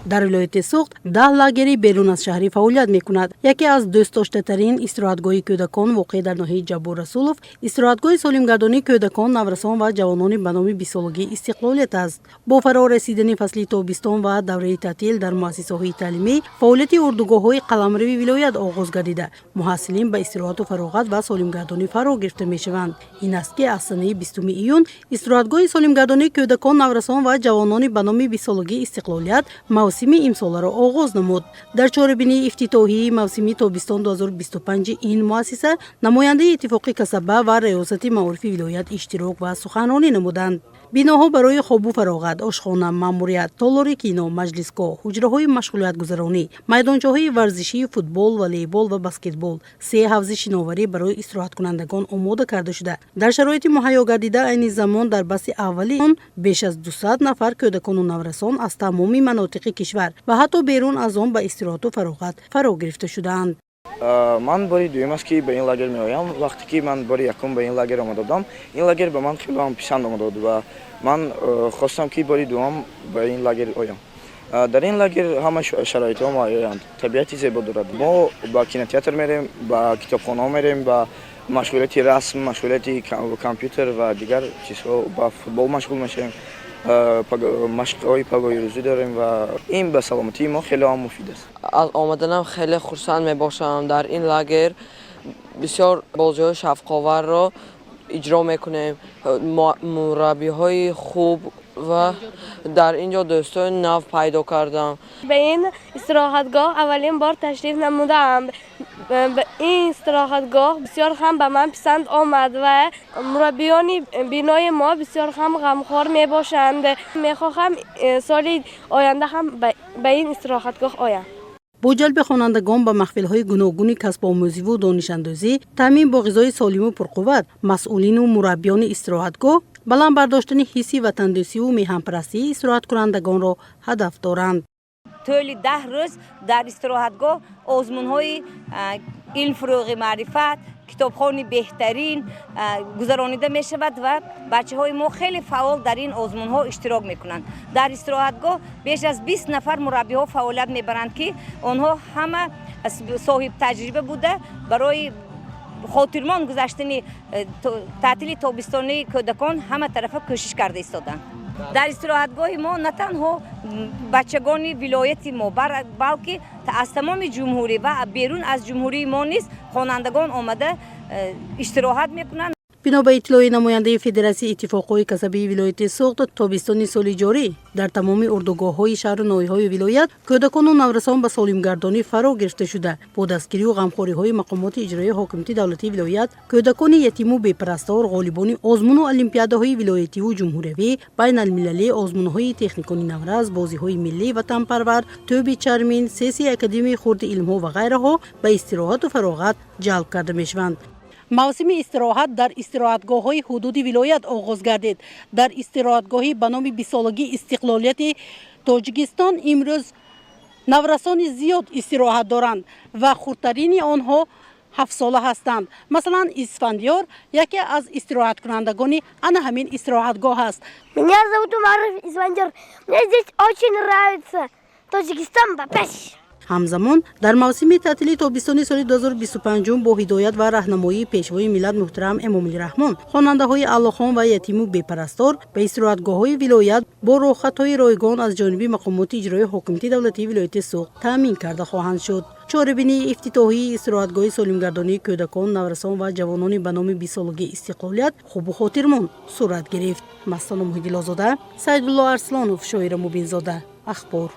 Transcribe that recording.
дар вилояти Суғд 10 лагери берун аз шаҳрӣ фаъолият мекунад. Яке аз дӯстдоштатарин истироҳатгоҳи кӯдакон воқеъ дар ноҳияи Ҷаббор Расулов, истироҳатгоҳи солимгардонии кӯдакон, наврасон ва ҷавонони ба номи бисолагӣ Истиқлолият аст. Бо фаро расидани фасли тобистон ва давраи таътил дар муассисаҳои таълимӣ, фаъолияти урдугоҳҳои қаламрави вилоят оғоз гардида, муҳассилин ба истироҳату фароғат ва солимгардонӣ фаро гирифта мешаванд. Ин аст ки аз санаи 20 июн истироҳатгоҳи солимгардонии кӯдакон, наврасон ва ҷавонони ба номи бисолагӣ Истиқлолият мавсими имсоларо оғоз намуд. Дар чорабинии ифтитоҳии мавсими тобистон 2025 ин муассиса намояндаи иттифоқи касаба ва раёсати маорифи вилоят иштирок ва суханронӣ намуданд. биноҳо барои хобу фароғат, ошхона, маъмурият, толори кино, маҷлисгоҳ, ҳуҷраҳои машғулиятгузаронӣ, майдончаҳои варзишӣ, футбол, волейбол ва баскетбол, 3 ҳавзи шиноварӣ барои истироҳаткунандагон омода карда шуда. Дар шароити муҳайё гардида айни замон дар баси аввали он беш аз 200 нафар кӯдакону наврасон аз тамоми манотиқи кишвар ва ҳатто берун аз он ба истироҳату фароғат фаро гирифта шудаанд. Ман бори дуюм аст ки ба ин лагер меоям. Вақте ки ман бори якум ба ин лагер омада будам, ин лагер ба ман хеле писанд омадод ва ман хостам ки бори дуюм ба ин лагер оям. Дар ин лагер ҳама шароитҳо муайянд. Табиати зебо дорад. Мо ба кинотеатр мерем, ба китобхона мерем, ба машғулияти расм, машғулияти компютер ва дигар чизҳо, ба футбол машғул мешавем. Машқҳои пагоҳи рӯзӣ дорем ва ин ба саломатии мо хеле муфид аст. аз омаданам хеле хурсанд мебошам. Дар ин лагер бисёр бозиҳои шавқоварро иҷро мекунем, мураббиҳои хуб ва дар инҷо дӯстои нав пайдо кардам. Ба ин истироҳатгоҳ аввалин бор ташриф намудам. این استراحتگاه بسیار هم به من پسند آمد و مربیان بینای ما بسیار هم غمخوار می باشند. می خواهم سال آینده هم به این استراحتگاه آیم. با جلب خوانندگان به محفل‌های گوناگون کسب آموزی و دانش‌اندازی، تامین با غذای سالم و پرقوت، مسئولین و مربیان استراحتگاه بلند برداشتن حسی وطن‌دوستی و میهن‌پرستی استراحتکنندگان را هدف دارند. طول 10 روز در استراحتگاه آزمون‌های علم فروغ معرفت، کتابخوانی بهترین گذرانیده می شود و بچه‌های ما خیلی فعال در این آزمون‌ها اشتراک می‌کنند. در استراحتگاه بیش از 20 نفر مربی‌ها فعالیت می‌برند که آنها همه صاحب تجربه بوده برای خاطرمان گذشتن تعطیل تابستانی کودکان همه طرفه کوشش کرده ایستادند. در استراحتگاه ما نه تنها بچگان ولایت ما بلکه از تمام جمهوری و بیرون از جمهوری ما نیز خوانندگان آمده استراحت میکنند. بنا به اطلاع نماینده فدراسیون اتفاقهای کسبی ولایت سوغد، تابستان سال جاری در تمام اردوگاه‌های شهر و ناحیه‌های ولایت کودکان و نوجوانان به سالمگردانی فرا گرفته شده. با دستگیری و غمخوری‌های مقامات اجرایی حاکمیت دولتی ولایت، کودکان یتیم و بی‌پرستار غالبان آزمون و المپیادهای ولایتی و جمهوری، بین المللی آزمون‌های تکنیکی نوروز، بازی‌های ملی وطن پرور، توپ چرمین، سیاسی اکادمی خرد علم‌ها و غیره به استراحت و فراغت جلب کرده می‌شوند. موسم استراحت در استراحتگاه‌های حدود ولایت آغاز گردید. در استراحتگاهی به نام 20 سالگی استقلالیت تاجیکستان امروز نورسان زیاد استراحت دارند و خردترین آنها 7 ساله هستند. مثلا اسفندیار یکی از استراحت کنندگان آن همین استراحتگاه است. Меня зовут Умаров Исфандиар. Мне здесь очень нравится. Таджикистан бабаш. همزمان در موسم تعطیلی تابستانی سال 2025 با هدایت و راهنمایی پیشوای ملت محترم امام الرحمن، خواننده‌های علاخان و یتیم و بی‌پرستار به استراحتگاه‌های ولایت با راحت‌های رایگان از جانب مقامات اجرایی حاکمیت دولتی ولایت سوغد تامین کرده خواهند شد. چهاربینی افتتاحی استراحتگاه سالمگردانی کودکان، نوجوانان و جوانان به نام 20 سالگی استقلالیت خوب و خاطرمان صورت گرفت. مستان محیدی‌لازاده، سیدالله ارسلانوف، شاعر مبین‌زاده، اخبار.